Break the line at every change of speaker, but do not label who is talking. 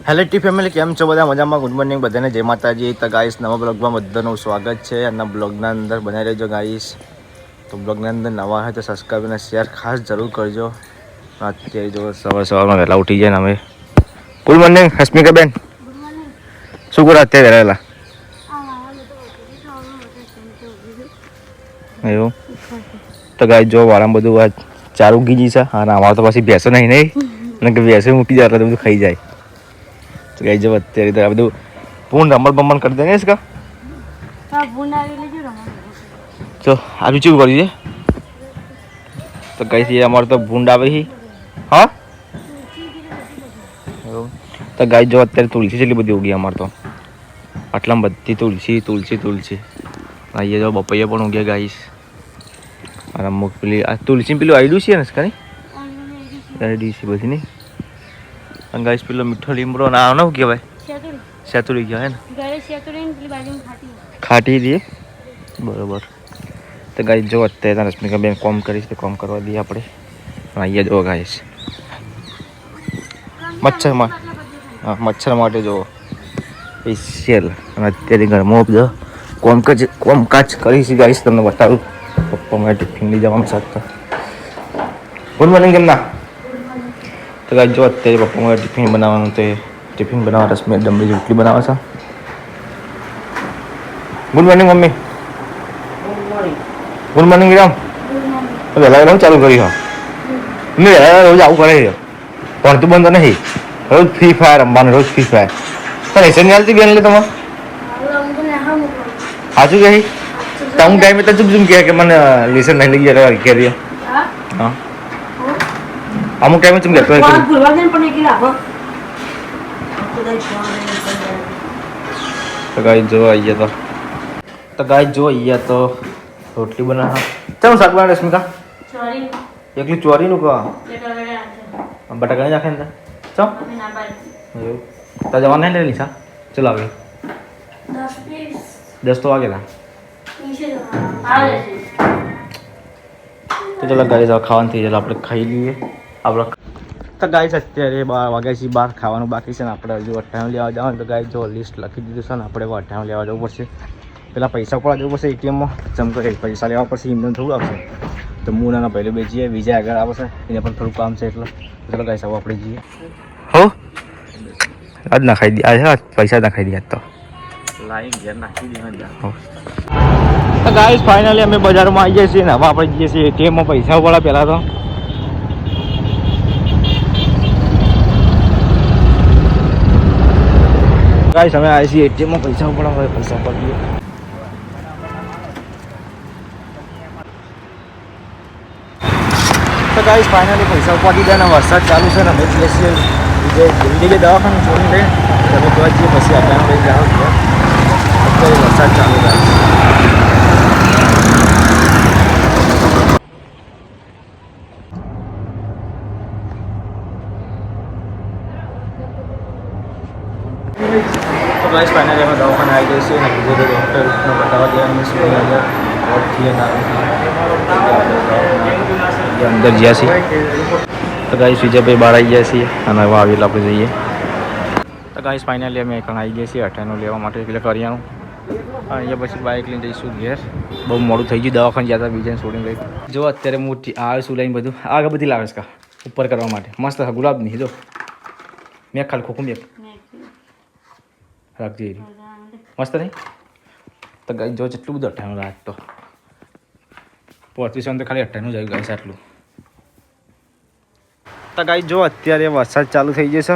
Hello T family, કેમ છો બધા? મજામાં? ગુડ મોર્નિંગ બધાને, જય માતાજી. તો ગાઈસ, નવા બ્લોગમાં બધાનું સ્વાગત છે. અને બ્લોગના અંદર બનાવી રહેજો ગાઈસ. તો બ્લોગના અંદર નવા હોય તો સબસ્ક્રાઈબ અને શેર ખાસ જરૂર કરજો. અત્યારે જો સવારમાં વહેલા ઉઠી જાય ને અમે. ગુડ મોર્નિંગ હસ્મિકાબેન, શું કરો અત્યારે વહેલા? એવું તો ગાઈસ જો વાળામાં બધું ચાર ઉગી જઈ છે. અને અમારે તો પછી ભેંસો નહીં અને કે ભેંસો મૂકી જાય એટલે બધું ખાઈ જાય. તો ગાઈસ જો અત્યારે તો આ બધું પૂન રમણ બમણ કરી દે ને કા તો આવી ચેવું કર્યું છે. તો ગાઈસ એ અમારે તો ભૂંડ આવે છે. હા તો ગાઈસ જો અત્યારે તુલસી એટલી બધી ઉગી અમારે તો. આટલામાં બધી તુલસી અહીંયા જો બપૈયા પણ ઉગ્યા ગાઈસ. અને અમુક પેલી આ તુલસી પેલું આઈડું છે ને કઈ આઈડી છે બધી નહીં. અને ગાઈસ પેલો મીઠો લીમડો ના શું કહેવાય? સેતુરી કહેવાય ને, ખાટી દઈએ બરોબર. તો ગાઈસ જો અત્યારે રશ્મિકાબેન કોમ કરીશ તો કોમ કરવા દઈએ આપણે. અહીંયા જો ગાઈસ મચ્છર માટે જો સ્પેશિયલ. અને અત્યારે ઘરમાં જો કોમકાજ કરીશ ગાઈસ, તમને બતાવું. પપ્પા મારે ટિફિન લઈ જવાનું સાથે. ગુડ મોર્નિંગ કેમ ના? તો ગાઈસ જો અત્યારે પપ્પા મારે ટિફિન બનાવવાનું, તો ટિફિન બનાવવા રસમી ડમરી રોટલી બનાવે છે. Good morning mummy. Good morning વિરામ. વહેલા વહેલા ચાલુ કરી હા મમ્મી, વહેલા રોજ આવું કરે છે. ભણતું બંધ નહીં, રોજ ફ્રી ફાયર રમવાનું, રોજ ફ્રી ફાયર. પણ એસન ચાલતી બેન એટલે તમારે સાચું કહી તો અમુક ટાઈમે તો ચૂપ ચૂપ કે મને લેસન નહીં લઈ ગયા કે હા અમુક ટાઈમે ચૂપ કહેતો તો ગાઈસ જો અહીંયા તો ગાઈસ જો અહીંયા તો રોટલી બનાવ. ચાલો શાક બનાવે રશ્મિકા? એકલી ચોરીનું કહો. બટાકા નહીં નાખે ને ચો એવું તો જવા નહીં લીધા. ચલો આવે 10 તો વાગેલા. તો ચલો ગાઈસ હવે ખાવાનું થઈ જાય, આપણે ખાઈ લઈએ. આપણે તો ગાઈસ અત્યારે 12 વાગ્યા છે, 12 ખાવાનું બાકી છે ને આપણે હજુ 98 લેવા જવાનું. તો ગાઈસ જો લિસ્ટ લખી દીધું છે ને આપણે 98 લેવા જવું પડશે. પેલા પૈસા પડવા જવું પડશે એટીએમમાં. ચમકો પૈસા લેવા પડશે, એમને થોડું આવશે. તો હું નાના પહેલે બે જઈએ, બીજા આગળ આવશે, એને પણ થોડું કામ છે એટલે. ચલો ગાઈસ હવે આપણે જઈએ. હો આજ નાખાઈ દે, આજ પૈસા નાખાઈ દે. આજ તો લાઈન ઘેર નાખી દે. તો ગાઈસ ફાઇનલી અમે બજારમાં આવી જઈએ છીએ ને હવે આપણે જઈએ છીએ એટીએમમાં પૈસા પડે પહેલાં તો. ગાઈસ અમે આવી છીએ એટીએમમાં પૈસા પડે, હવે પૈસા પડીએ. તો ગાઈસ ફાઇનલી પૈસા પડી ગયા ને વરસાદ ચાલુ છે ને અમે જઈએ છીએ બીજે દવાખાનું છોડી લઈને તમે જોવા જઈએ પછી અચાનક લઈ જાઓ છો. અત્યારે વરસાદ ચાલુ થાય. તો ગાઈસ ફાઇનલી અમે દવાખાને આવી જઈએ છીએ ને બીજે ડૉક્ટરને બતાવવા ગયા અમે શું અંદર ગયા છીએ. તો ગાઈસ વિજયભાઈ બહાર આવી ગયા છીએ અને હવે આવેલા આપણે જઈએ. તો ગાઈસ ફાઇનલી અમે એકણ આવી ગયા છીએ 98 લેવા માટે એટલે કરિયાણું. અહીંયા પછી બાઇક લઈને જઈશું ઘેર. બહુ મોડું થઈ ગયું, દવાખાને ગયા હતા બીજાને છોડીને લઈ. જો અત્યારે હું આવે છું લઈને બધું આગળ બધી લાવે છે ઉપર કરવા માટે. મસ્ત ગુલાબની જો મેં ખાલી ખોખું મેં રાખજે મસ્ત નહીં. તો ગાઈસ જો એટલું બધું 98 રાખ તો 35 તો ખાલી 98 જ આવ્યું ગાઈસ આટલું. તો ગાઈસ જો અત્યારે વરસાદ ચાલુ થઈ જશે